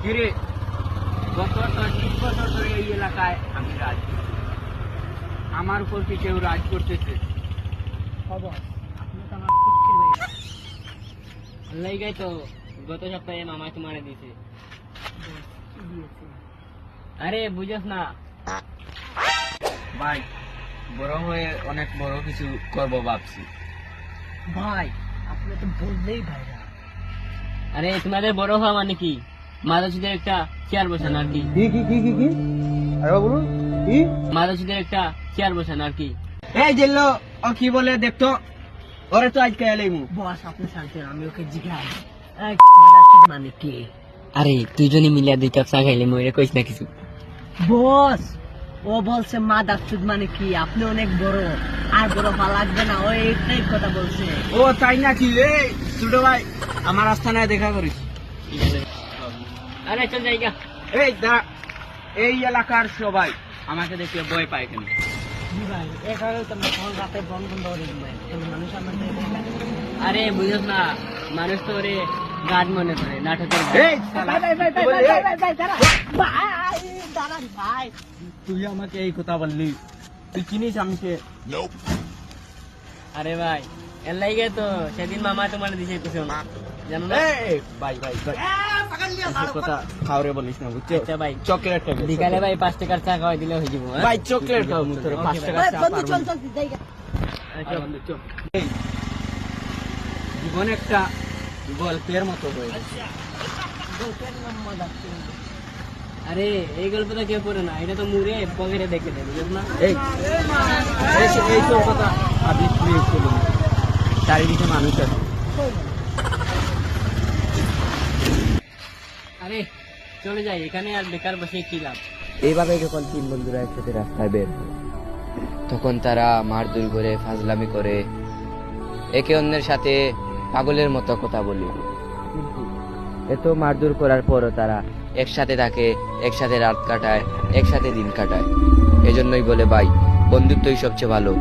কিরে, গত 10 বছর ধরে এই এলাকায় আমি রাজ করি। আমার উপর কি কেউ রাজ করতেছে? লাইগাই তো গত সপ্তাহে মামাই তোমারে দিছে। আরে বুঝছ না, ভাই, বড় হয়ে অনেক বড় কিছু করব ভাবছি। ভাই আপনি তো বললেই ভাইরা। আরে তোমাদের বড় হওয়া মানে কি? মাদাসুদের একটা চেয়ার বসান আর কি। কি কি কি কি কি আরে বলুন কি? মাদাসুদের একটা চেয়ার বসান আর কি। এই জেল্লো, ও কি বলে দেখতো, ওরে তো আজকে এলাইমু। বস আপনি শান্তেন, আমি ওকে জিজ্ঞাসা মাদারচোদ মানে কি? আরে দুজনে মিলিয়া 2 কাপ চা খাইলে মইরে কইস না কিছু। বস ও বলছে মাদারচোদ মানে কি? আপনি অনেক বড়, আর বড় হওয়া লাগবে না, ও এইটাই কথা বলছে। ও তাই নাকি? এই ছোট ভাই, আমার আস্থানায় দেখা করিস। আরে চল যাইগা। এই দাঁড়া, এই এলাকার সবাই আমাকে দেখে ভয় পায় কেন? জি ভাই, এখানে তো ফোন রাতে বন্ধ বন্ধ করে দিবেন, মানুষ আমাদের আরে বুঝছ না, মানুষ তো ওরে গাড মনে করে, নাটকের গাড। এই শালা, ভাই ভাই কি ভাই বলে? ভাই ভাই ভাই দাঁড়ান ভাই। তুই আমাকে এই কথা বললি? তুই চিনিস আমাকে? আরে ভাই এর লাইগে তো সেদিন মামা তোমার দিছে কিছু জানো না? এই ভাই ভাই ভাই, এসব কথা খাওয়ারে বলিস না, বুঝছো? আচ্ছা ভাই, চকলেট খাবি। বিকালে ভাই 5 টাকার চা খাওয়াই দিলে হয়ে যাবো। হ্যাঁ? ভাই চকলেট খাও, তোর 5 টাকা ভাই, চা বন্ধু পারবো চল না। চল জায়গা। আচ্ছা। এই, জীবন একটা গল্পের মতো হয়ে গেছে। আরে এই গল্পটা কেউ পড়ে না, এটা তো মুড়ে পকেটে দেখে দেবে বুঝছ না? এই এই সব কথা আপনি প্লিজ বলুন, চারিদিকে মানুষ আছে। আরে চলে যাই, এখানে আর বেকার বসে কি লাভ? এইভাবে যখন 3 বন্ধুরা একসাথে রাস্তায় বের হয়, তখন তারা মারধর করে, ফাজলামি করে, একে অন্যের সাথে পাগলের মতো কথা বলে। কিন্তু এত মারধর করার পরও তারা একসাথে থাকে, একসাথে রাত কাটায়, একসাথে দিন কাটায়। এজন্যই বলে ভাই, বন্ধুত্বই সবচেয়ে ভালো।